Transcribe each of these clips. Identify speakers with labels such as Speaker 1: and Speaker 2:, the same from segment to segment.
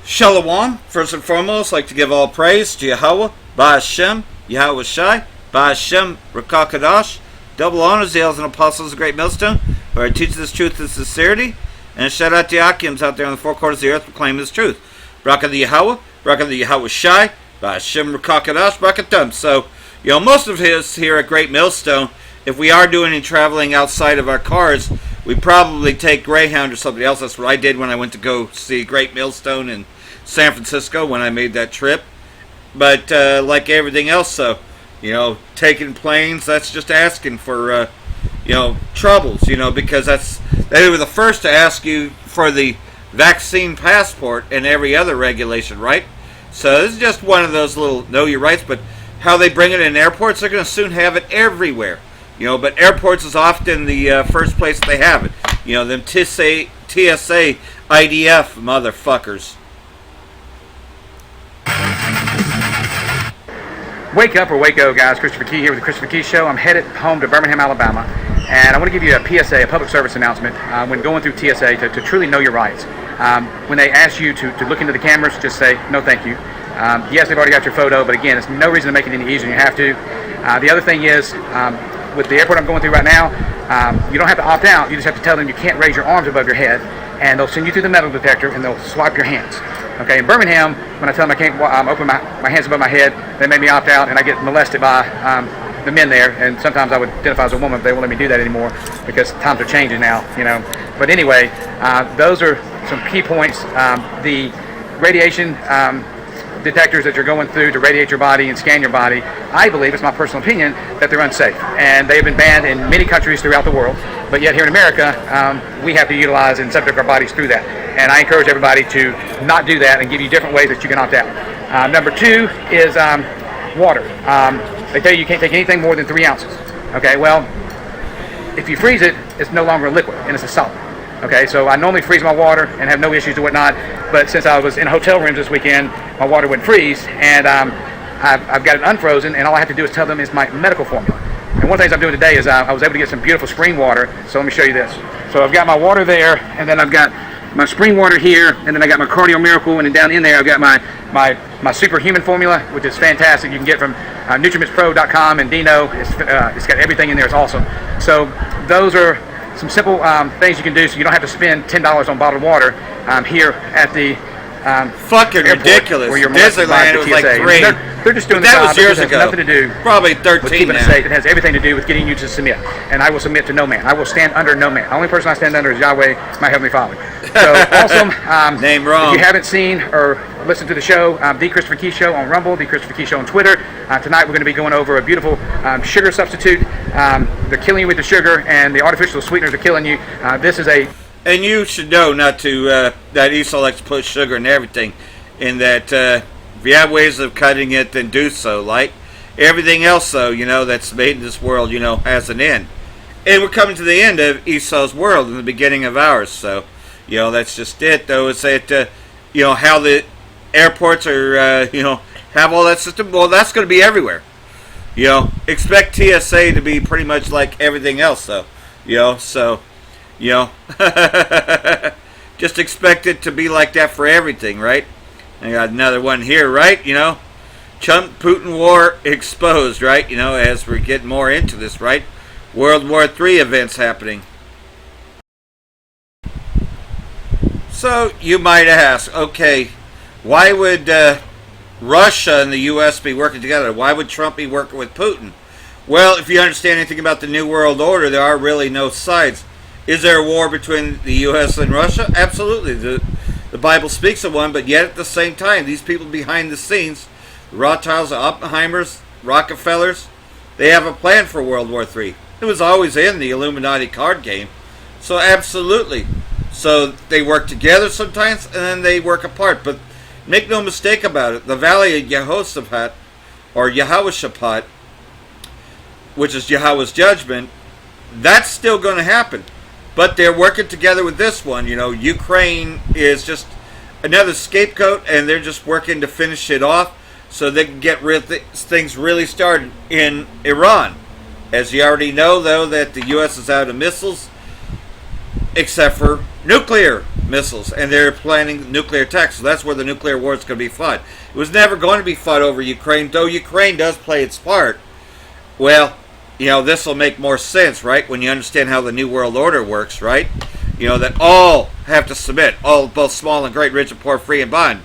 Speaker 1: Shalom. First and foremost, I'd like to give all praise to Yahweh, Ba'Hashem, Yahweh Shai, Ba'Hashem, Rakakadash. Double honors, the elders and apostles of the Great Millstone, where I teach this truth with sincerity. And a shout out to Akims out there on the four corners of the earth proclaiming this truth. Braka the Yahweh, Braka the Yahweh Shai, Ba'Hashem, Rakakadash, Brakatum. So, most of his here at Great Millstone, if we are doing any traveling outside of our cars, we probably take Greyhound or something else. That's what I did when I went to go see Great Millstone in San Francisco when I made that trip. But like everything else, so taking planes, that's just asking for troubles. Because they were the first to ask you for the vaccine passport and every other regulation, right? So this is just one of those little know your rights. But how they bring it in airports, they're going to soon have it everywhere. But airports is often the first place they have it. Them TSA, IDF motherfuckers.
Speaker 2: Wake up or Waco, guys. Christopher Key here with the Christopher Key Show. I'm headed home to Birmingham, Alabama, and I want to give you a PSA, a public service announcement, when going through TSA to truly know your rights. When they ask you to look into the cameras, just say, no thank you. Yes, they've already got your photo, but again, it's no reason to make it any easier than you have to. The other thing is, with the airport I'm going through right now, you don't have to opt out. You just have to tell them you can't raise your arms above your head, and they'll send you through the metal detector, and they'll swipe your hands. Okay, in Birmingham, when I tell them I can't open my hands above my head, they make me opt out, and I get molested by the men there. And sometimes I would identify as a woman, but they won't let me do that anymore because times are changing now, But anyway, those are some key points. The radiation detectors that you're going through to radiate your body and scan your body, I believe, it's my personal opinion, that they're unsafe. And they've been banned in many countries throughout the world, but yet here in America, we have to utilize and subject our bodies through that. And I encourage everybody to not do that and give you different ways that you can opt out. Number two is water. They tell you can't take anything more than 3 ounces. Okay, well, if you freeze it, it's no longer a liquid, and it's a solid. Okay, so I normally freeze my water and have no issues or whatnot, but since I was in hotel rooms this weekend, my water wouldn't freeze, and I've got it unfrozen, and all I have to do is tell them it's my medical formula. And one of the things I'm doing today is I was able to get some beautiful spring water, so let me show you this. So I've got my water there, and then I've got my spring water here, and then I got my Cardio Miracle, and then down in there I've got my superhuman formula, which is fantastic. You can get from NutriMixPro.com and Dino. It's got everything in there. It's awesome. So those are some simple things you can do, so you don't have to spend $10 on bottled water here at the
Speaker 1: fucking
Speaker 2: airport,
Speaker 1: ridiculous.
Speaker 2: where you're
Speaker 1: Disneyland, it was like $3.
Speaker 2: They're just doing
Speaker 1: that
Speaker 2: the
Speaker 1: was
Speaker 2: job.
Speaker 1: years
Speaker 2: It has
Speaker 1: ago.
Speaker 2: nothing to do
Speaker 1: Probably
Speaker 2: with
Speaker 1: 13
Speaker 2: keeping
Speaker 1: now.
Speaker 2: it safe. It has everything to do with getting you to submit. And I will submit to no man. I will stand under no man. The only person I stand under is Yahweh, my Heavenly Father. So awesome.
Speaker 1: Name wrong.
Speaker 2: If you haven't seen or listened to the show, The Christopher Key Show on Rumble, The Christopher Key Show on Twitter. Tonight we're going to be going over a beautiful sugar substitute. They're killing you with the sugar, and the artificial sweeteners are killing you. This is a...
Speaker 1: And you should know not to, that Esau likes to put sugar in everything. In that, if you have ways of cutting it, then do so. Like everything else, though, that's made in this world, has an end. And we're coming to the end of Esau's world and the beginning of ours. So, that's just it, though. It's that, how the airports are, have all that system. Well, that's going to be everywhere. Expect TSA to be pretty much like everything else, though. So, just expect it to be like that for everything, right? I got another one here, right? Trump-Putin war exposed, right? As we're getting more into this, right? World War III events happening. So, you might ask, okay, why would Russia and the U.S. be working together? Why would Trump be working with Putin? Well, if you understand anything about the New World Order, there are really no sides. Is there a war between the U.S. and Russia? Absolutely. The Bible speaks of one, but yet at the same time, these people behind the scenes, the Rothschilds, the Oppenheimers, Rockefellers, they have a plan for World War III. It was always in the Illuminati card game. So absolutely. So they work together sometimes, and then they work apart. But make no mistake about it, the Valley of Jehoshaphat, or Yehoshaphat, which is Yahweh's judgment, that's still going to happen. But they're working together with this one. Ukraine is just another scapegoat, and they're just working to finish it off so they can get things really started in Iran. As you already know, though, that the U.S. is out of missiles. except for nuclear missiles, and they're planning nuclear attacks. So that's where the nuclear war is going to be fought. It was never going to be fought over Ukraine, though Ukraine does play its part. Well, this will make more sense, right, when you understand how the New World Order works, right? That all have to submit, all, both small and great, rich and poor, free and bond,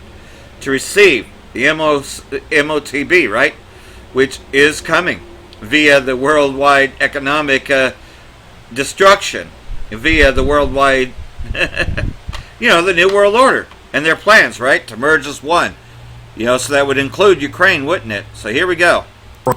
Speaker 1: to receive the MOTB, right, which is coming via the worldwide economic destruction, via the worldwide, the New World Order and their plans, right, to merge as one. So that would include Ukraine, wouldn't it? So here we go.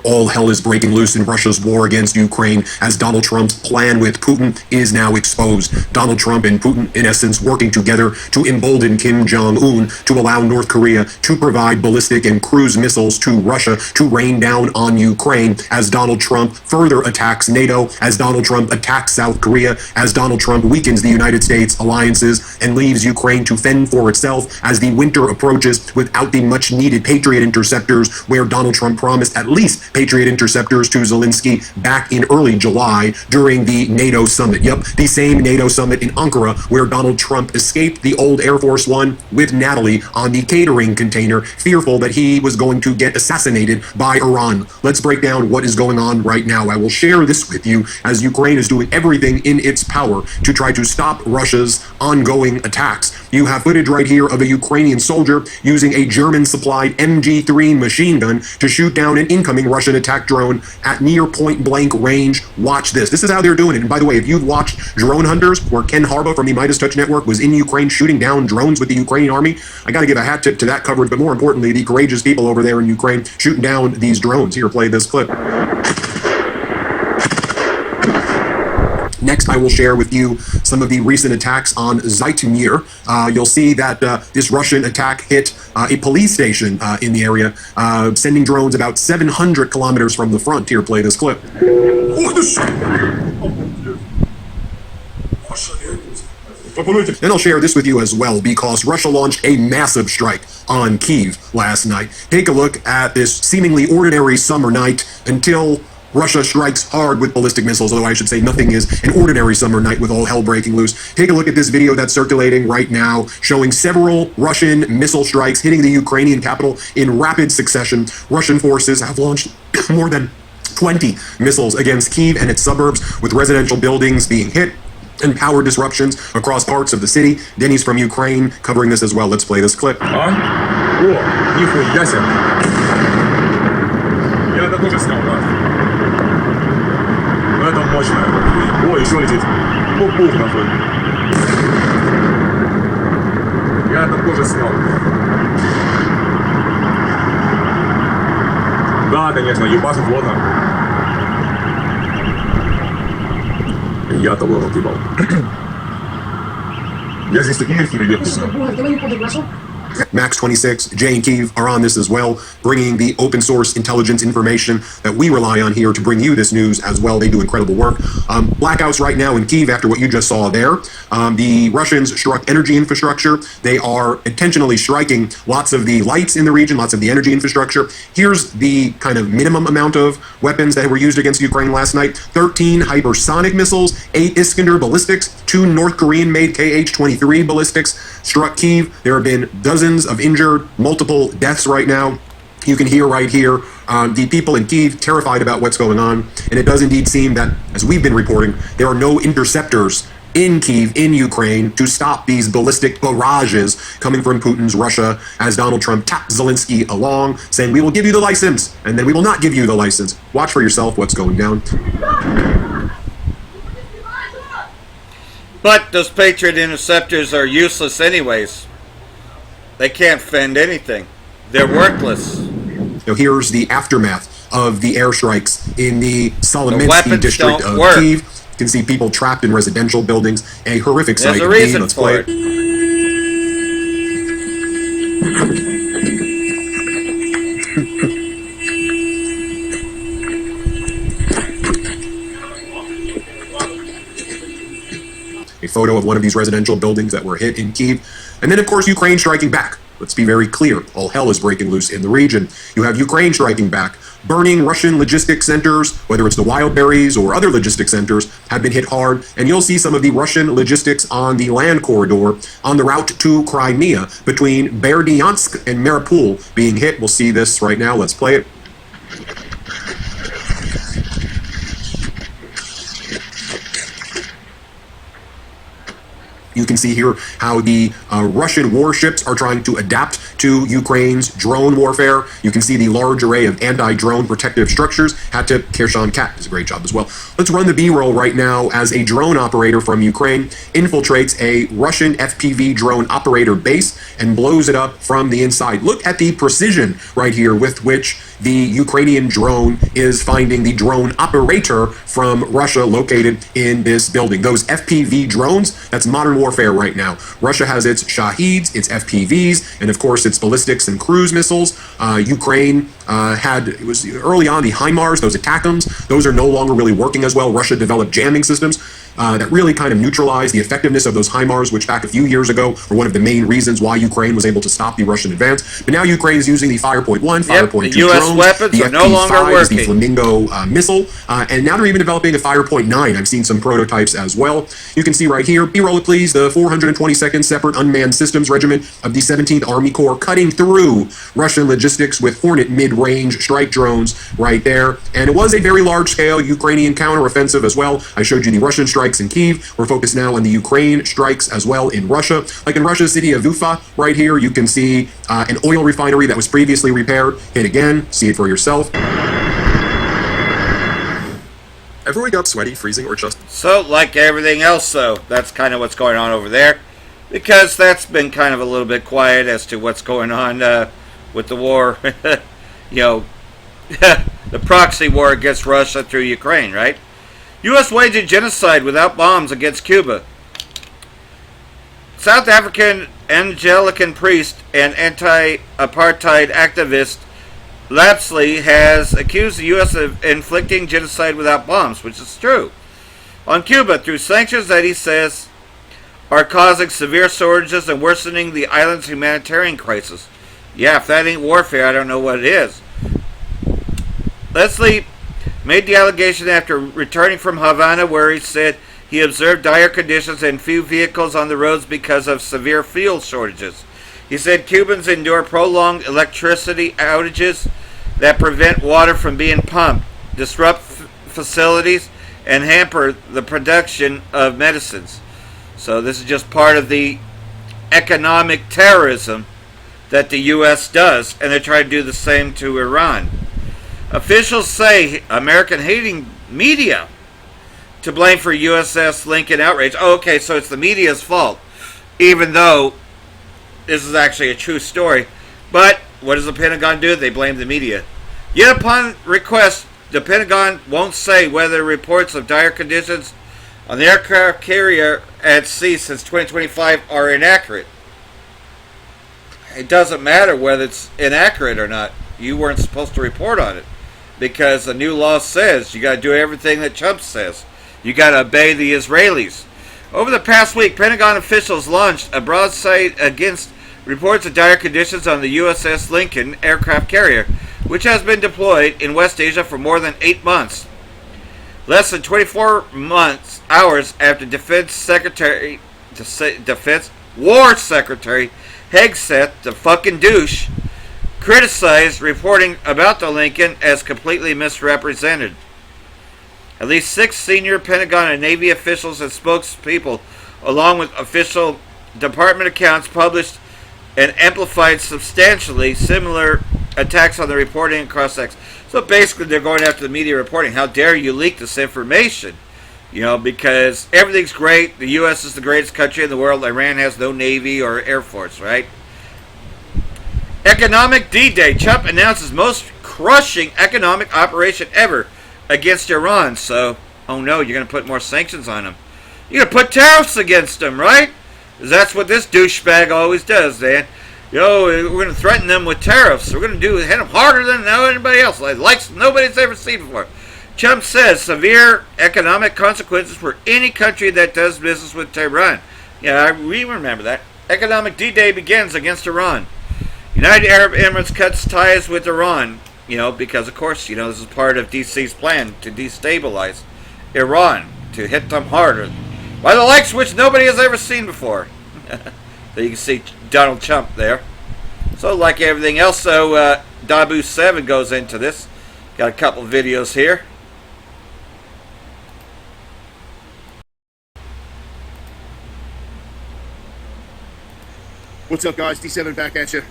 Speaker 3: All hell is breaking loose in Russia's war against Ukraine as Donald Trump's plan with Putin is now exposed. Donald Trump and Putin, in essence, working together to embolden Kim Jong-un to allow North Korea to provide ballistic and cruise missiles to Russia to rain down on Ukraine as Donald Trump further attacks NATO, as Donald Trump attacks South Korea, as Donald Trump weakens the United States alliances and leaves Ukraine to fend for itself as the winter approaches without the much-needed Patriot interceptors, where Donald Trump promised at least Patriot interceptors to Zelensky back in early July during the NATO summit. Yep, the same NATO summit in Ankara where Donald Trump escaped the old Air Force One with Natalie on the catering container, fearful that he was going to get assassinated by Iran. Let's break down what is going on right now. I will share this with you as Ukraine is doing everything in its power to try to stop Russia's ongoing attacks. You have footage right here of a Ukrainian soldier using a German-supplied MG3 machine gun to shoot down an incoming Russian attack drone at near point-blank range. Watch this. This is how they're doing it. And by the way, if you've watched Drone Hunters, where Ken Harbaugh from the Midas Touch Network was in Ukraine shooting down drones with the Ukrainian army, I got to give a hat tip to that coverage, but more importantly, the courageous people over there in Ukraine shooting down these drones. Here, play this clip. Next, I will share with you some of the recent attacks on Zhytomyr. You'll see that this Russian attack hit a police station in the area, sending drones about 700 kilometers from the front. Here, play this clip. Then I'll share this with you as well, because Russia launched a massive strike on Kyiv last night. Take a look at this seemingly ordinary summer night until Russia strikes hard with ballistic missiles, although I should say nothing is an ordinary summer night with all hell breaking loose. Take a look at this video that's circulating right now, showing several Russian missile strikes hitting the Ukrainian capital in rapid succession. Russian forces have launched more than 20 missiles against Kyiv and its suburbs, with residential buildings being hit and power disruptions across parts of the city. Denny's from Ukraine covering this as well. Let's play this clip.
Speaker 4: Это мощно. Ой, еще летит. Пух нахуй. Я это тоже снял. Да, конечно, ебашит плотно. Я того ебал. Я здесь такие ребята.
Speaker 3: Max 26, Jay and Kyiv are on this as well, bringing the open source intelligence information that we rely on here to bring you this news as well. They do incredible work. Blackouts right now in Kyiv after what you just saw there. The Russians struck energy infrastructure. They are intentionally striking lots of the lights in the region, lots of the energy infrastructure. Here's the kind of minimum amount of weapons that were used against Ukraine last night. 13 hypersonic missiles, 8 Iskander ballistics, 2 North Korean-made KH-23 ballistics struck Kyiv. There have been dozens of injured, multiple deaths right now. You can hear right here the people in Kyiv terrified about what's going on. And it does indeed seem that, as we've been reporting, there are no interceptors in Kyiv, in Ukraine, to stop these ballistic barrages coming from Putin's Russia, as Donald Trump tapped Zelensky along, saying, we will give you the license, and then we will not give you the license. Watch for yourself what's going down.
Speaker 1: But those Patriot interceptors are useless anyways. They can't fend anything. They're worthless.
Speaker 3: Now here's the aftermath of the airstrikes in the Solomensky district of
Speaker 1: work.
Speaker 3: Kyiv. You can see people trapped in residential buildings. A horrific sight.
Speaker 1: There's a reason Let's for play it.
Speaker 3: A photo of one of these residential buildings that were hit in Kyiv. And then, of course, Ukraine striking back. Let's be very clear. All hell is breaking loose in the region. You have Ukraine striking back. burning Russian logistics centers, whether it's the Wildberries or other logistics centers, have been hit hard. And you'll see some of the Russian logistics on the land corridor on the route to Crimea between Berdyansk and Mariupol being hit. We'll see this right now. Let's play it. You can see here how the Russian warships are trying to adapt to Ukraine's drone warfare. You can see the large array of anti-drone protective structures. Hat tip, Kershaw Kat does a great job as well. Let's run the B-roll right now as a drone operator from Ukraine infiltrates a Russian FPV drone operator base and blows it up from the inside. Look at the precision right here with which the Ukrainian drone is finding the drone operator from Russia located in this building. Those FPV drones, that's modern warfare right now. Russia has its Shaheeds, its FPVs, and of course its ballistics and cruise missiles. Ukraine it was early on the HIMARS, those ATACMS. Those are no longer really working as well. Russia developed jamming systems that really kind of neutralized the effectiveness of those HIMARS, which back a few years ago were one of the main reasons why Ukraine was able to stop the Russian advance. But now Ukraine is using the Fire.1, Fire.2
Speaker 1: the US
Speaker 3: drones.
Speaker 1: weapons
Speaker 3: The
Speaker 1: are no longer
Speaker 3: FP5 is the
Speaker 1: working.
Speaker 3: Flamingo missile, and now they're even developing a Fire.9. I've seen some prototypes as well. You can see right here, B-roll it please, the 422nd Separate Unmanned Systems Regiment of the 17th Army Corps cutting through Russian logistics with Hornet mid-range strike drones right there. And it was a very large-scale Ukrainian counteroffensive as well. I showed you the Russian strikes in Kyiv. We're focused now on the Ukraine strikes as well in Russia. Like in Russia's city of Ufa, right here, you can see an oil refinery that was previously repaired. Hit again, see it for yourself. Everyone got sweaty, freezing, or just...
Speaker 1: So, like everything else, though, that's kind of what's going on over there. Because that's been kind of a little bit quiet as to what's going on with the war. You know, the proxy war against Russia through Ukraine, right? U.S. waging genocide without bombs against Cuba. South African Anglican priest and anti-apartheid activist Lapsley has accused the U.S. of inflicting genocide without bombs, which is true, on Cuba through sanctions that he says are causing severe shortages and worsening the island's humanitarian crisis. Yeah, if that ain't warfare, I don't know what it is. Leslie made the allegation after returning from Havana, where he said he observed dire conditions and few vehicles on the roads because of severe fuel shortages. He said Cubans endure prolonged electricity outages that prevent water from being pumped, disrupt facilities, and hamper the production of medicines. So this is just part of the economic terrorism that the U.S. does, and they're trying to do the same to Iran. Officials say American hating media to blame for USS Lincoln outrage. Oh, okay, so it's the media's fault, even though this is actually a true story. But what does the Pentagon do? They blame the media. Yet upon request, the Pentagon won't say whether reports of dire conditions on the aircraft carrier at sea since 2025 are inaccurate. It doesn't matter whether it's inaccurate or not. You weren't supposed to report on it, because the new law says you got to do everything that Trump says. You got to obey the Israelis. Over the past week, Pentagon officials launched a broadside against reports of dire conditions on the USS Lincoln aircraft carrier, which has been deployed in West Asia for more than 8 months. Less than 24 hours after Defense War Secretary Hegseth, the fucking douche, criticized reporting about the Lincoln as completely misrepresented. At least 6 senior Pentagon and Navy officials and spokespeople, along with official department accounts, published and amplified substantially similar attacks on the reporting across X. So basically they're going after the media reporting. How dare you leak this information? You know, because everything's great. The U.S. is the greatest country in the world. Iran has no Navy or Air Force, right? Economic D-Day. Trump announces most crushing economic operation ever against Iran. So, oh no, you're going to put more sanctions on them. You're going to put tariffs against them, right? Because that's what this douchebag always does, Dan. You know, we're going to threaten them with tariffs. We're going to hit them harder than anybody else, like nobody's ever seen before. Trump says severe economic consequences for any country that does business with Tehran. Yeah, we remember that. Economic D-Day begins against Iran. United Arab Emirates cuts ties with Iran. because of course, this is part of DC's plan to destabilize Iran, to hit them harder, by the likes which nobody has ever seen before. So you can see Donald Trump there. So like everything else, so Dabu 7 goes into this. Got a couple of videos here.
Speaker 5: What's up, guys? D7 back at you.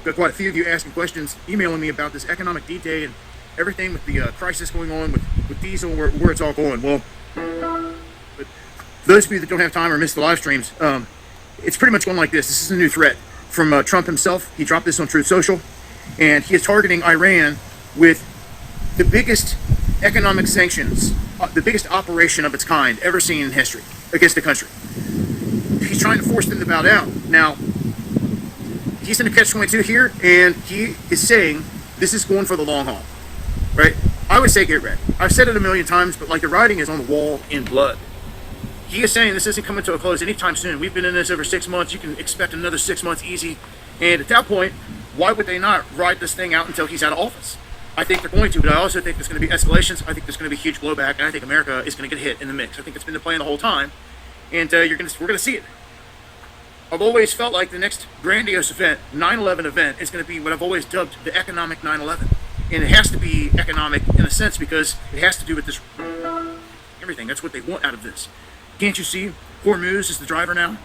Speaker 5: Got quite a few of you asking questions, emailing me about this economic D-Day and everything with the crisis going on with diesel, where it's all going. Well, but those of you that don't have time or miss the live streams, it's pretty much going like this. This is a new threat from Trump himself. He dropped this on Truth Social, and he is targeting Iran with the biggest economic sanctions, the biggest operation of its kind ever seen in history against the country. He's trying to force them to bow down. Now, he's in a catch-22 here, and he is saying this is going for the long haul, right? I would say get ready. I've said it a million times, but like the writing is on the wall in blood. He is saying this isn't coming to a close anytime soon. We've been in this over 6 months. You can expect another 6 months easy. And at that point, why would they not ride this thing out until he's out of office? I think they're going to, but I also think there's going to be escalations. I think there's going to be huge blowback, and I think America is going to get hit in the mix. I think it's been the plan the whole time, and we're going to see it. I've always felt like the next grandiose event, 9/11 event, is going to be what I've always dubbed the economic 9/11. And it has to be economic in a sense because it has to do with this everything. That's what they want out of this. Can't you see? Hormuz is the driver now.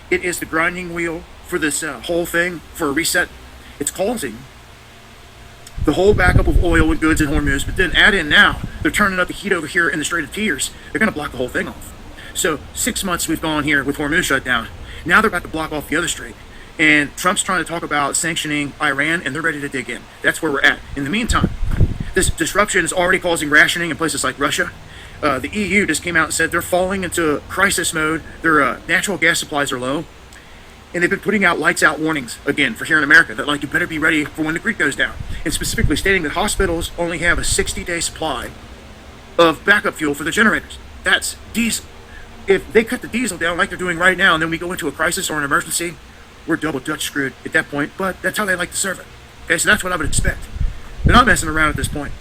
Speaker 5: It is the grinding wheel for this whole thing, for a reset. It's causing the whole backup of oil and goods in Hormuz, but then add in now, they're turning up the heat over here in the Strait of Tears. They're going to block the whole thing off. So 6 months we've gone here with Hormuz shut down. Now they're about to block off the other strait. And Trump's trying to talk about sanctioning Iran, and they're ready to dig in. That's where we're at. In the meantime, this disruption is already causing rationing in places like Russia. The EU just came out and said they're falling into crisis mode. Their natural gas supplies are low. And they've been putting out lights out warnings, again, for here in America, that like you better be ready for when the creek goes down. And specifically stating that hospitals only have a 60-day supply of backup fuel for the generators. That's diesel. If they cut the diesel down like they're doing right now, and then we go into a crisis or an emergency, we're double Dutch screwed at that point, but that's how they like to serve it. Okay, so that's what I would expect. They're not messing around at this point.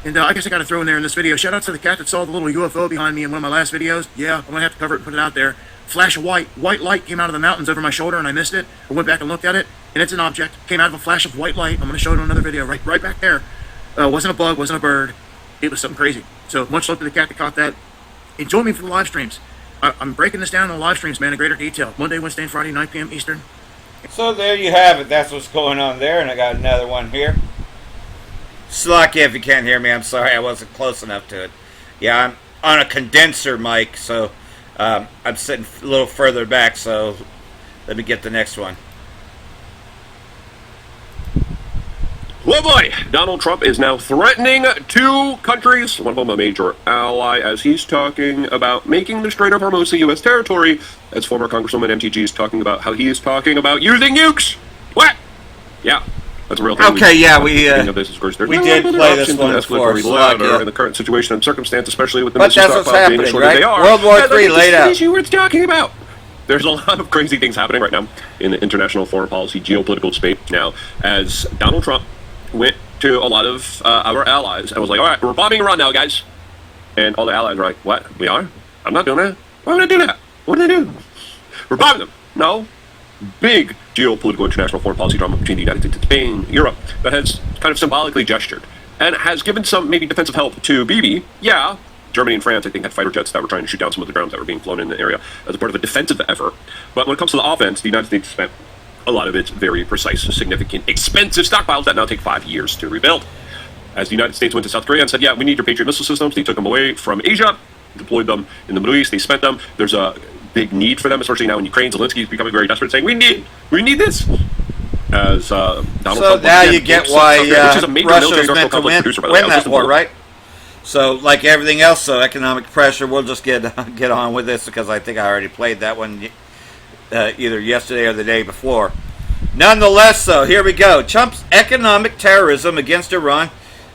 Speaker 5: And I guess I got to throw in there in this video, shout out to the cat that saw the little UFO behind me in one of my last videos. Yeah, I'm going to have to cover it and put it out there. Flash of white light came out of the mountains over my shoulder and I missed it. I went back and looked at it, and it's an object. Came out of a flash of white light. I'm going to show it in another video right back there. Wasn't a bug, wasn't a bird. It was something crazy. So much love to the cat that caught that. And join me for the live streams. I'm breaking this down in the live streams, man, in greater detail. Monday, Wednesday, and Friday, 9 p.m. Eastern.
Speaker 1: So there you have it. That's what's going on there, and I got another one here. Slack if you can't hear me. I'm sorry, I wasn't close enough to it. Yeah, I'm on a condenser mic, so I'm sitting a little further back, so let me get the next one.
Speaker 6: Oh boy, Donald Trump is now threatening two countries, one of them a major ally, as he's talking about making the Strait of Hormuz U.S. territory, as former Congresswoman MTG is talking about how he is talking about using nukes. What? Yeah, that's a real thing.
Speaker 1: Okay, yeah, we
Speaker 6: did
Speaker 1: play this one before.
Speaker 6: In the current situation and circumstance, especially with the
Speaker 1: but that's what's happening, right? World War III laid out.
Speaker 6: Issue we're talking about. There's a lot of crazy things happening right now in the international foreign policy geopolitical space now, as Donald Trump went to a lot of our allies and was like, all right, we're bombing Iran now, guys. And all the allies were like, what? We are? I'm not doing that. Why would I do that? What did I do? We're bombing them. No. Big geopolitical international foreign policy drama between the United States and Spain, Europe, that has kind of symbolically gestured and has given some maybe defensive help to Bibi. Yeah, Germany and France, I think, had fighter jets that were trying to shoot down some of the drones that were being flown in the area as a part of a defensive effort. But when it comes to the offense, the United States spent a lot of its very precise, significant, expensive stockpiles that now take 5 years to rebuild. As the United States went to South Korea and said, yeah, we need your Patriot missile systems, they took them away from Asia, deployed them in the Middle East, they spent them. There's a big need for them, especially now in Ukraine. Zelensky is becoming very desperate, saying, we need this. As Donald Trump
Speaker 1: now you get why Russia is meant to win that war, right? So, like everything else, so economic pressure, we'll just get on with this because I think I already played that one either yesterday or the day before. Nonetheless, though, here we go. Trump's economic terrorism against Iran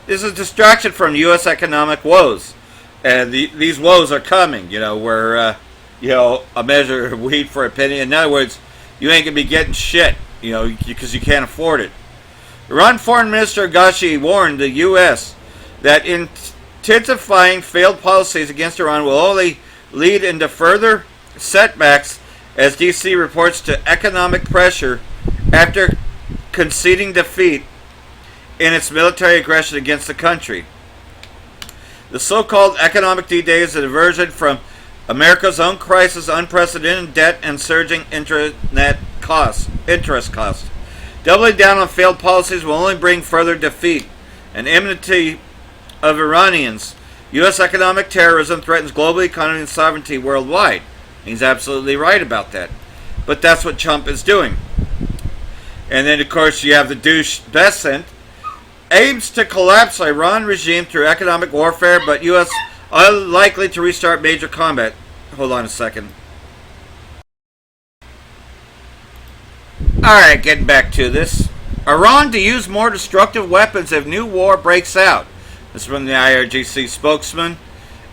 Speaker 1: is a distraction from U.S. economic woes. And these woes are coming, where, a measure of weed for a penny. In other words, you ain't going to be getting shit, because you can't afford it. Iran Foreign Minister Ghashi warned the U.S. that intensifying failed policies against Iran will only lead into further setbacks as D.C. reports to economic pressure after conceding defeat in its military aggression against the country. The so-called economic D-Day is a diversion from America's own crisis, unprecedented debt, and surging interest costs. Doubling down on failed policies will only bring further defeat and enmity of Iranians. U.S. economic terrorism threatens global economy and sovereignty worldwide. He's absolutely right about that. But that's what Trump is doing. And then, of course, you have the douche Besant. Aims to collapse Iran regime through economic warfare, but U.S. unlikely to restart major combat. Hold on a second. Alright, getting back to this. Iran to use more destructive weapons if new war breaks out. This is from the IRGC spokesman.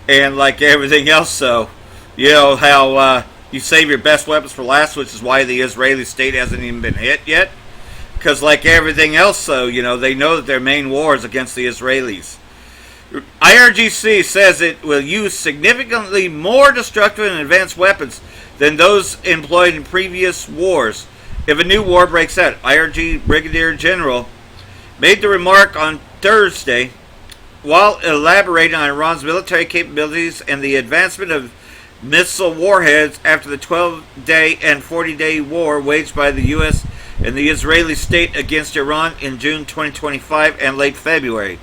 Speaker 1: And like everything else, so, you know how you save your best weapons for last, which is why the Israeli state hasn't even been hit yet. Because like everything else, so, you know, they know that their main war is against the Israelis. IRGC says it will use significantly more destructive and advanced weapons than those employed in previous wars if a new war breaks out. IRG Brigadier General made the remark on Thursday while elaborating on Iran's military capabilities and the advancement of missile warheads after the 12-day and 40-day war waged by the U.S. and the Israeli state against Iran in June 2025 and late February.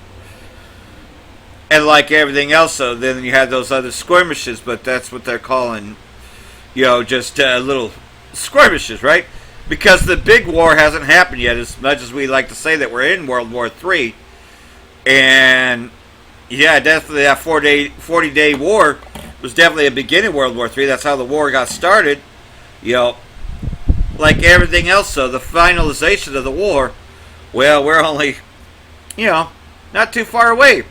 Speaker 1: And like everything else, so then you had those other skirmishes, but that's what they're calling, you know, just little skirmishes, right? Because the big war hasn't happened yet, as much as we like to say that we're in World War III. And, yeah, definitely that 40-day war was definitely a beginning of World War III. That's how the war got started. You know, like everything else, so the finalization of the war, well, we're only, you know, not too far away.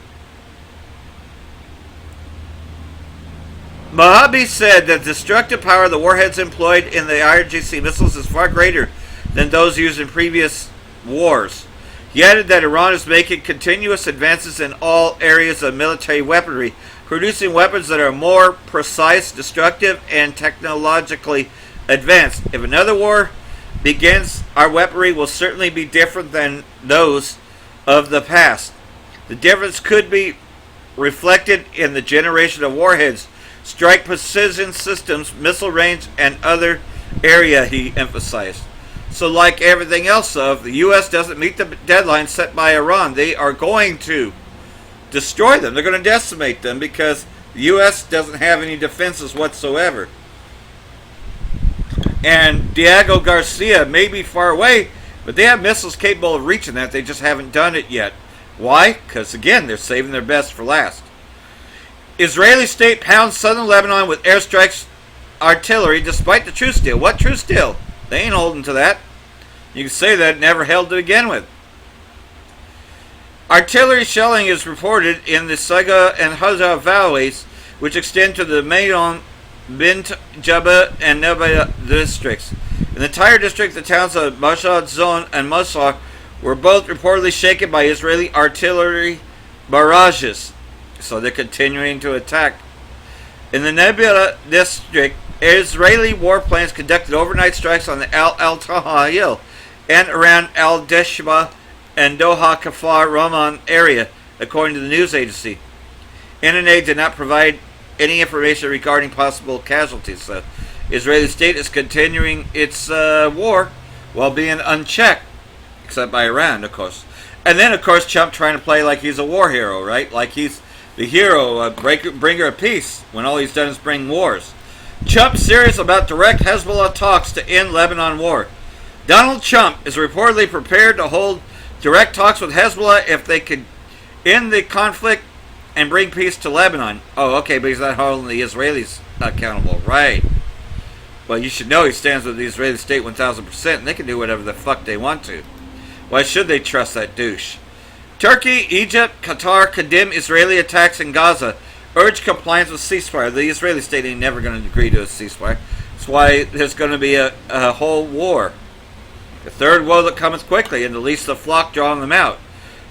Speaker 1: Mohabi said that the destructive power of the warheads employed in the IRGC missiles is far greater than those used in previous wars. He added that Iran is making continuous advances in all areas of military weaponry, producing weapons that are more precise, destructive, and technologically advanced. If another war begins, our weaponry will certainly be different than those of the past. The difference could be reflected in the generation of warheads, strike precision systems, missile range, and other area, he emphasized. So like everything else, though, if the U.S. doesn't meet the deadline set by Iran, they are going to destroy them. They're going to decimate them because the U.S. doesn't have any defenses whatsoever. And Diego Garcia may be far away, but they have missiles capable of reaching that. They just haven't done it yet. Why? Because, again, they're saving their best for last. Israeli state pounds southern Lebanon with airstrikes artillery despite the truce deal. What truce deal? They ain't holding to that. You can say that it never held to begin with. Artillery shelling is reported in the Saga and Haza valleys, which extend to the Mayon, Bint Jabba, and Neba districts. In the entire district, the towns of Mashhad Zone and Masar were both reportedly shaken by Israeli artillery barrages. So they're continuing to attack. In the Nebula district, Israeli warplanes conducted overnight strikes on the Al Hill and around Al Deshba and Doha Kafar Rahman area, according to the news agency. NNA did not provide any information regarding possible casualties. The Israeli state is continuing its war while being unchecked, except by Iran, of course. And then, of course, Trump trying to play like he's a war hero, right? Like he's the hero, bringer of peace, when all he's done is bring wars. Trump serious about direct Hezbollah talks to end Lebanon war. Donald Trump is reportedly prepared to hold direct talks with Hezbollah if they could end the conflict and bring peace to Lebanon. Oh, okay, but he's not holding the Israelis accountable, right? Well, you should know he stands with the Israeli state 1,000%, and they can do whatever the fuck they want to. Why should they trust that douche? Turkey, Egypt, Qatar condemn Israeli attacks in Gaza, urge compliance with ceasefire. The Israeli state ain't never going to agree to a ceasefire. That's why there's going to be a whole war. The third woe that cometh quickly, and the least of the flock drawing them out.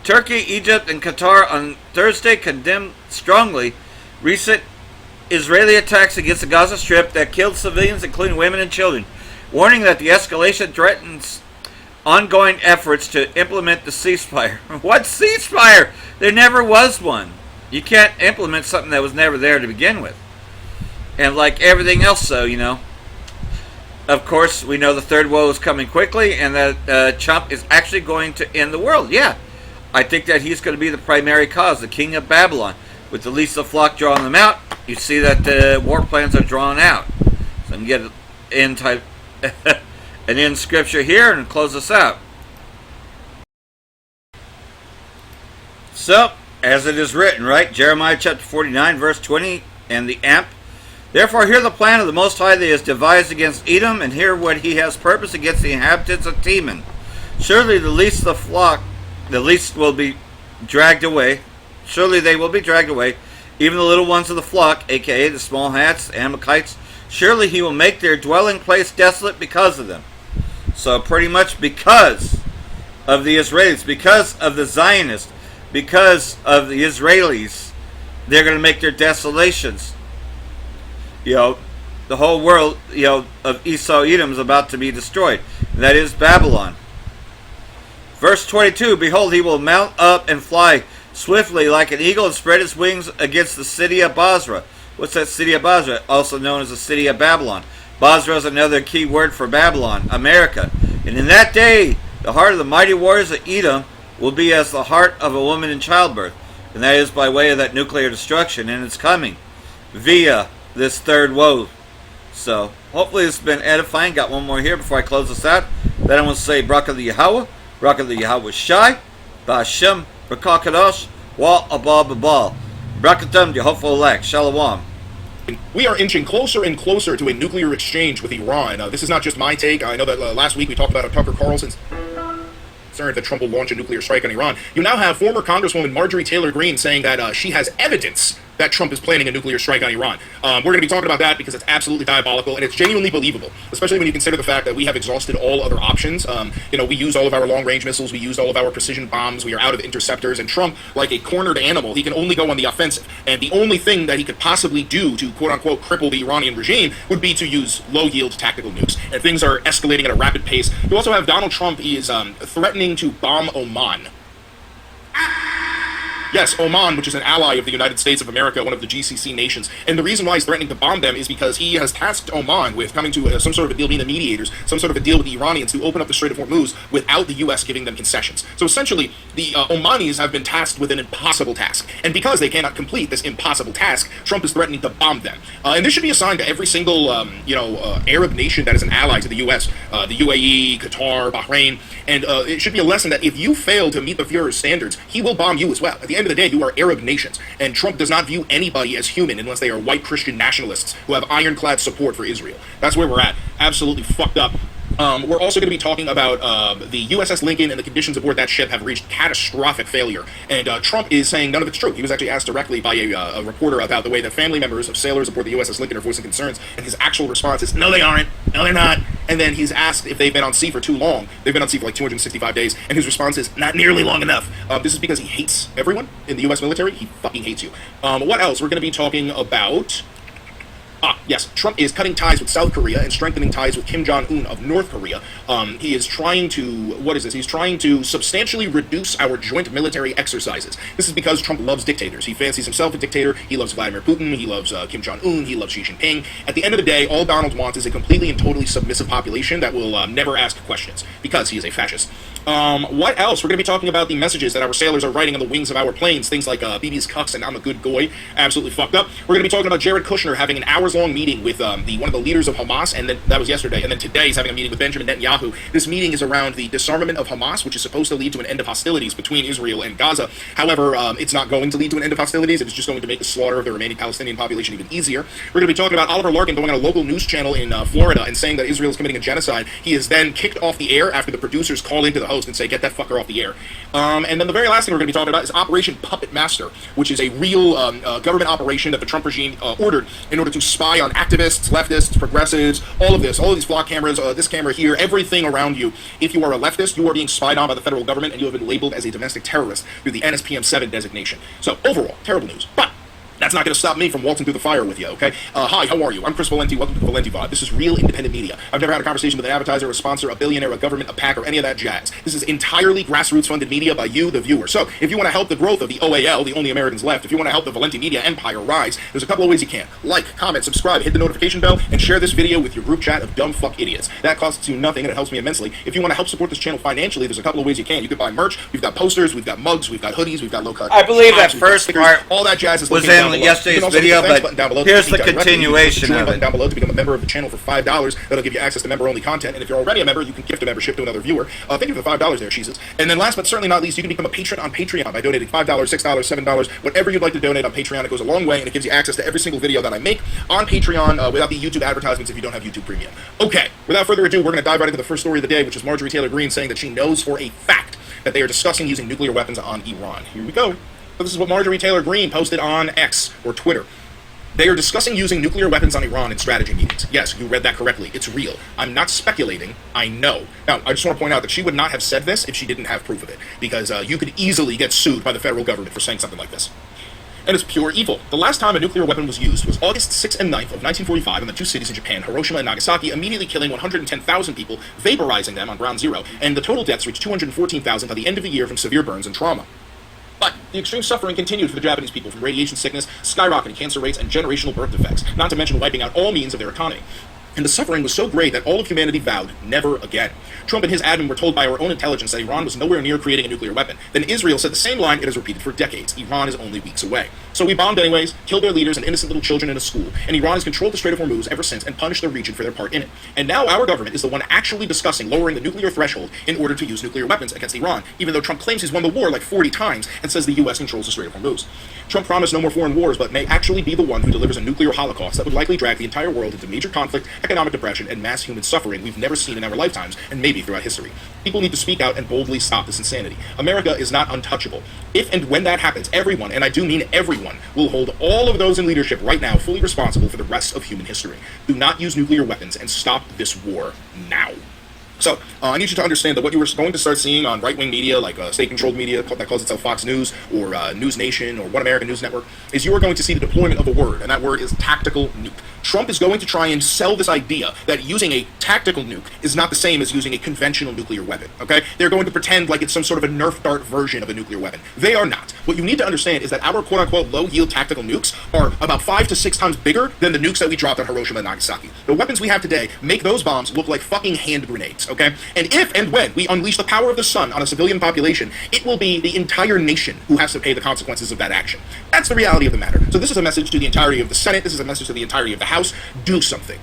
Speaker 1: Turkey, Egypt, and Qatar on Thursday condemned strongly recent Israeli attacks against the Gaza Strip that killed civilians, including women and children, warning that the escalation threatens ongoing efforts to implement the ceasefire. What ceasefire? There never was one. You can't implement something that was never there to begin with. And like everything else, of course, we know the third woe is coming quickly, and that Trump is actually going to end the world. Yeah, I think that he's going to be the primary cause, the king of Babylon. With the least of the flock drawing them out, you see that the war plans are drawn out. So I'm going to get an end scripture here and close this out. So, as it is written, right? Jeremiah chapter 49, verse 20, and the amp. Therefore hear the plan of the Most High that is devised against Edom, and hear what he has purposed against the inhabitants of Teman. Surely the least of the flock, the least will be dragged away. Surely they will be dragged away, even the little ones of the flock, aka the small hats, Amalekites. Surely he will make their dwelling place desolate because of them. So pretty much because of the Israelis, because of the Zionists, because of the Israelis, they're going to make their desolations. The whole world, of Esau Edom is about to be destroyed. That is Babylon. Verse 22, behold, he will mount up and fly swiftly like an eagle and spread his wings against the city of Basra. What's that city of Basra? Also known as the city of Babylon. Basra is another key word for Babylon, America. And in that day, the heart of the mighty warriors of Edom will be as the heart of a woman in childbirth. And that is by way of that nuclear destruction. And it's coming via this third woe. So, hopefully this has been edifying. Got one more here before I close this out. Then I want to say, Barak the Yahweh, Barak the Yahweh Shai, Ba'ashem, Barak Kadosh, Wa Abba Babal. Brakatam, Yehovah Elect, Shalom.
Speaker 7: We are inching closer and closer to a nuclear exchange with Iran. This is not just my take. I know that last week we talked about Tucker Carlson's concern that Trump will launch a nuclear strike on Iran. You now have former Congresswoman Marjorie Taylor Greene saying that she has evidence that Trump is planning a nuclear strike on Iran. We're going to be talking about that because it's absolutely diabolical and it's genuinely believable, especially when you consider the fact that we have exhausted all other options. We use all of our long-range missiles, we use all of our precision bombs, we are out of interceptors, and Trump, like a cornered animal, he can only go on the offensive. And the only thing that he could possibly do to quote-unquote cripple the Iranian regime would be to use low-yield tactical nukes. And things are escalating at a rapid pace. You also have Donald Trump. He is threatening to bomb Oman. Yes, Oman, which is an ally of the United States of America, one of the GCC nations. And the reason why he's threatening to bomb them is because he has tasked Oman with coming to some sort of a deal, being the mediators, some sort of a deal with the Iranians to open up the Strait of Hormuz without the U.S. giving them concessions. So essentially, the Omanis have been tasked with an impossible task. And because they cannot complete this impossible task, Trump is threatening to bomb them. And this should be a sign to every single, Arab nation that is an ally to the U.S., the UAE, Qatar, Bahrain. And it should be a lesson that if you fail to meet the Fuhrer's standards, he will bomb you as well. At the end of the day, you are Arab nations, and Trump does not view anybody as human unless they are white Christian nationalists who have ironclad support for Israel. That's where we're at. Absolutely fucked up. We're also going to be talking about the USS Lincoln and the conditions aboard that ship have reached catastrophic failure. And Trump is saying none of it's true. He was actually asked directly by a reporter about the way that family members of sailors aboard the USS Lincoln are voicing concerns. And his actual response is, no, they aren't. No, they're not. And then he's asked if they've been on sea for too long. They've been on sea for like 265 days. And his response is, not nearly long enough. This is because he hates everyone in the U.S. military. He fucking hates you. What else? We're going to be talking about... yes, Trump is cutting ties with South Korea and strengthening ties with Kim Jong-un of North Korea. He is trying to, He's trying to substantially reduce our joint military exercises. This is because Trump loves dictators. He fancies himself a dictator. He loves Vladimir Putin. He loves Kim Jong-un. He loves Xi Jinping. At the end of the day, all Donald wants is a completely and totally submissive population that will never ask questions because he is a fascist. What else? We're going to be talking about the messages that our sailors are writing on the wings of our planes. Things like BB's cucks and I'm a good goy. Absolutely fucked up. We're going to be talking about Jared Kushner having an hours-long meeting with one of the leaders of Hamas, and then that was yesterday. And then today he's having a meeting with Benjamin Netanyahu. This meeting is around the disarmament of Hamas, which is supposed to lead to an end of hostilities between Israel and Gaza. However, it's not going to lead to an end of hostilities. It's just going to make the slaughter of the remaining Palestinian population even easier. We're going to be talking about Oliver Larkin going on a local news channel in Florida and saying that Israel is committing a genocide. He is then kicked off the air after the producers call into the host host and say, get that fucker off the air. And then the very last thing we're going to be talking about is Operation Puppet Master, which is a real government operation that the Trump regime ordered in order to spy on activists, leftists, progressives, all of these flock cameras, this camera here, everything around you. If you are a leftist, you are being spied on by the federal government, and you have been labeled as a domestic terrorist through the NSPM-7 designation. So overall, terrible news. But that's not going to stop me from waltzing through the fire with you, okay? Hi, how are you? I'm Chris Valenti. Welcome to the Valenti Vibe. This is real independent media. I've never had a conversation with an advertiser, a sponsor, a billionaire, a government, a PAC, or any of that jazz. This is entirely grassroots-funded media by you, the viewer. So if you want to help the growth of the OAL, the Only Americans Left, if you want to help the Valenti Media empire rise, there's a couple of ways you can. Like, comment, subscribe, hit the notification bell, and share this video with your group chat of dumb fuck idiots. That costs you nothing, and it helps me immensely. If you want to help support this channel financially, there's a couple of ways you can. You can buy merch. We've got posters, we've got mugs, we've got hoodies, we've got low-cut.
Speaker 1: I believe that
Speaker 7: we've got
Speaker 1: first
Speaker 7: stickers.
Speaker 1: part
Speaker 7: All that jazz is
Speaker 1: was
Speaker 7: located down
Speaker 1: in
Speaker 7: below.
Speaker 1: yesterday's
Speaker 7: You can also
Speaker 1: video,
Speaker 7: hit the thanks
Speaker 1: but
Speaker 7: button down below to
Speaker 1: here's
Speaker 7: speak
Speaker 1: the
Speaker 7: directly.
Speaker 1: continuation
Speaker 7: You can hit the join
Speaker 1: of
Speaker 7: button
Speaker 1: it.
Speaker 7: down below to become a member of the channel for $5. That'll give you access to member-only content, and if you're already a member, you can gift a membership to another viewer. Thank you for the $5 there, Jesus. And then last but certainly not least, you can become a patron on Patreon by donating $5, $6, $7, whatever you'd like to donate on Patreon. It goes a long way, and it gives you access to every single video that I make on Patreon without the YouTube advertisements if you don't have YouTube Premium. Okay, without further ado, we're going to dive right into the first story of the day, which is Marjorie Taylor Greene saying that she knows for a fact that they are discussing using nuclear weapons on Iran. Here we go. So this is what Marjorie Taylor Greene posted on X, or Twitter. They are discussing using nuclear weapons on Iran in strategy meetings. Yes, you read that correctly. It's real. I'm not speculating. I know. Now, I just want to point out that she would not have said this if she didn't have proof of it, because you could easily get sued by the federal government for saying something like this. And it's pure evil. The last time a nuclear weapon was used was August 6th and 9th of 1945 in the two cities in Japan, Hiroshima and Nagasaki, immediately killing 110,000 people, vaporizing them on ground zero, and the total deaths reached 214,000 by the end of the year from severe burns and trauma. But the extreme suffering continued for the Japanese people from radiation sickness, skyrocketing cancer rates, and generational birth defects, not to mention wiping out all means of their economy. And the suffering was so great that all of humanity vowed never again. Trump and his admin were told by our own intelligence that Iran was nowhere near creating a nuclear weapon. Then Israel said the same line it has repeated for decades. Iran is only weeks away. So we bombed anyways, killed their leaders and innocent little children in a school, and Iran has controlled the Strait of Hormuz ever since and punished the region for their part in it. And now our government is the one actually discussing lowering the nuclear threshold in order to use nuclear weapons against Iran, even though Trump claims he's won the war like 40 times and says the U.S. controls the Strait of Hormuz. Trump promised no more foreign wars, but may actually be the one who delivers a nuclear holocaust that would likely drag the entire world into major conflict, economic depression, and mass human suffering we've never seen in our lifetimes, and maybe throughout history. People need to speak out and boldly stop this insanity. America is not untouchable. If and when that happens, everyone, and I do mean everyone, will hold all of those in leadership right now fully responsible for the rest of human history. Do not use nuclear weapons and stop this war now. So, I need you to understand that what you were going to start seeing on right-wing media, like state-controlled media that calls itself Fox News, or News Nation, or One American News Network, is you are going to see the deployment of a word, and that word is tactical nuke. Trump is going to try and sell this idea that using a tactical nuke is not the same as using a conventional nuclear weapon, okay? They're going to pretend like it's some sort of a Nerf dart version of a nuclear weapon. They are not. What you need to understand is that our quote-unquote low-yield tactical nukes are about 5 to 6 times bigger than the nukes that we dropped on Hiroshima and Nagasaki. The weapons we have today make those bombs look like fucking hand grenades, okay? And if and when we unleash the power of the sun on a civilian population, it will be the entire nation who has to pay the consequences of that action. That's the reality of the matter. So this is a message to the entirety of the Senate. This is a message to the entirety of the House. Do something.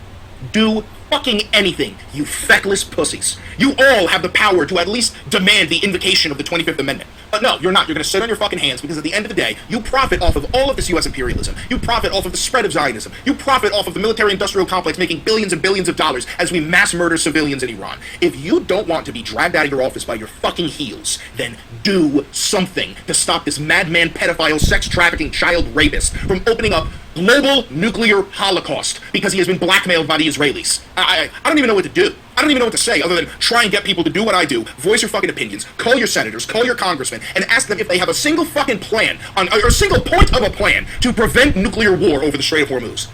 Speaker 7: Do fucking anything, you feckless pussies. You all have the power to at least demand the invocation of the 25th Amendment. But no, you're not. You're going to sit on your fucking hands because at the end of the day, you profit off of all of this U.S. imperialism. You profit off of the spread of Zionism. You profit off of the military-industrial complex making billions and billions of dollars as we mass murder civilians in Iran. If you don't want to be dragged out of your office by your fucking heels, then do something to stop this madman, pedophile, sex-trafficking, child rapist from opening up global nuclear holocaust because he has been blackmailed by the Israelis. I don't even know what to do. I don't even know what to say other than try and get people to do what I do, voice your fucking opinions, call your senators, call your congressmen, and ask them if they have a single fucking plan, or a single point of a plan to prevent nuclear war over the Strait of Hormuz.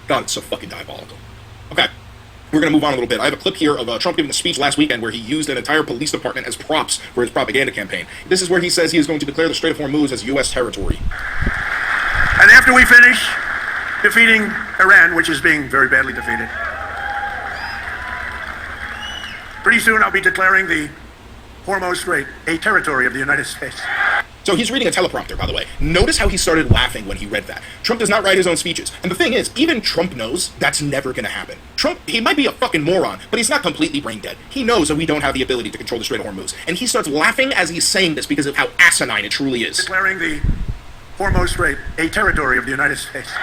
Speaker 7: God, it's so fucking diabolical. Okay, we're going to move on a little bit. I have a clip here of Trump giving a speech last weekend where he used an entire police department as props for his propaganda campaign. This is where he says he is going to declare the Strait of Hormuz as U.S. territory.
Speaker 8: And after we finish defeating Iran, which is being very badly defeated, pretty soon I'll be declaring the Hormuz Strait a territory of the United States.
Speaker 7: So he's reading a teleprompter, by the way. Notice how he started laughing when he read that. Trump does not write his own speeches. And the thing is, even Trump knows that's never going to happen. Trump, he might be a fucking moron, but he's not completely brain dead. He knows that we don't have the ability to control the Strait of Hormuz. And he starts laughing as he's saying this because of how asinine it truly is.
Speaker 8: Declaring the Hormuz Strait a territory of the United States.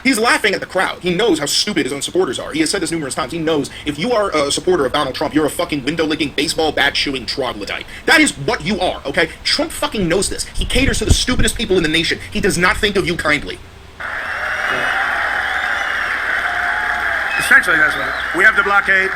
Speaker 7: He's laughing at the crowd. He knows how stupid his own supporters are. He has said this numerous times. He knows if you are a supporter of Donald Trump, you're a fucking window-licking, baseball bat-chewing troglodyte. That is what you are, okay? Trump fucking knows this. He caters to the stupidest people in the nation. He does not think of you kindly.
Speaker 8: Essentially, that's what we have the blockade.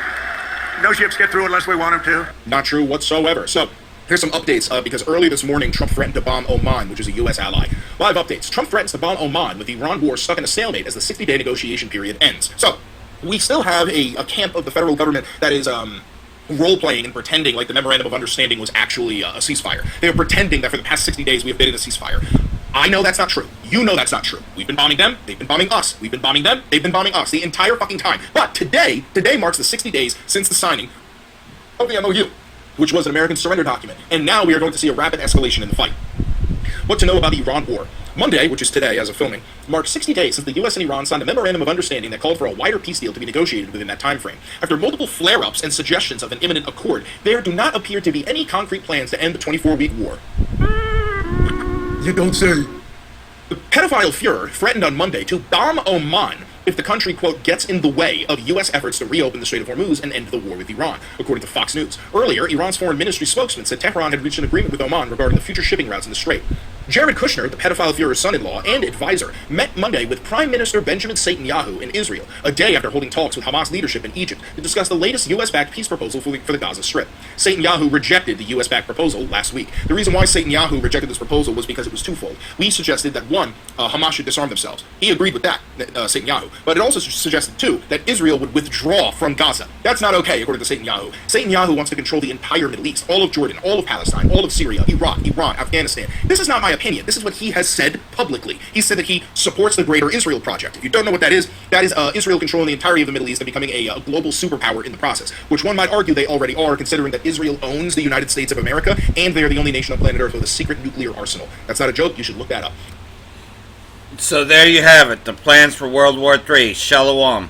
Speaker 8: No ships get through unless we want them to.
Speaker 7: Not true whatsoever. So, here's some updates, because early this morning, Trump threatened to bomb Oman, which is a U.S. ally. Live updates. Trump threatens to bomb Oman with the Iran war stuck in a stalemate as the 60-day negotiation period ends. So, we still have a camp of the federal government that is, role-playing and pretending like the Memorandum of Understanding was actually a ceasefire. They are pretending that for the past 60 days we have been in a ceasefire. I know that's not true. You know that's not true. We've been bombing them, they've been bombing us. We've been bombing them, they've been bombing us the entire fucking time. But today marks the 60 days since the signing of the MOU, which was an American surrender document. And now we are going to see a rapid escalation in the fight. What to know about the Iran war? Monday, which is today as of filming, marks 60 days since the U.S. and Iran signed a memorandum of understanding that called for a wider peace deal to be negotiated within that time frame. After multiple flare-ups and suggestions of an imminent accord, there do not appear to be any concrete plans to end the 24-week war.
Speaker 4: You don't say.
Speaker 7: The pedophile Fuhrer threatened on Monday to bomb Oman if the country, quote, gets in the way of U.S. efforts to reopen the Strait of Hormuz and end the war with Iran, according to Fox News. Earlier, Iran's foreign ministry spokesman said Tehran had reached an agreement with Oman regarding the future shipping routes in the Strait. Jared Kushner, the pedophile Fuhrer's son-in-law and advisor, met Monday with Prime Minister Benjamin Netanyahu in Israel, a day after holding talks with Hamas leadership in Egypt to discuss the latest U.S.-backed peace proposal for the Gaza Strip. Netanyahu rejected the U.S.-backed proposal last week. The reason why Netanyahu rejected this proposal was because it was twofold. We suggested that, one, Hamas should disarm themselves. He agreed with that, Netanyahu. But it also suggested, two, that Israel would withdraw from Gaza. That's not okay, according to Netanyahu. Netanyahu wants to control the entire Middle East, all of Jordan, all of Palestine, all of Syria, Iraq, Iran, Afghanistan. This is not my opinion. This is what he has said publicly. He said that he supports the Greater Israel Project. If you don't know what that is Israel controlling the entirety of the Middle East and becoming a global superpower in the process, which one might argue they already are, considering that Israel owns the United States of America, and they are the only nation on planet Earth with a secret nuclear arsenal. That's not a joke. You should look that up.
Speaker 1: So there you have it. The plans for World War III. Shalom.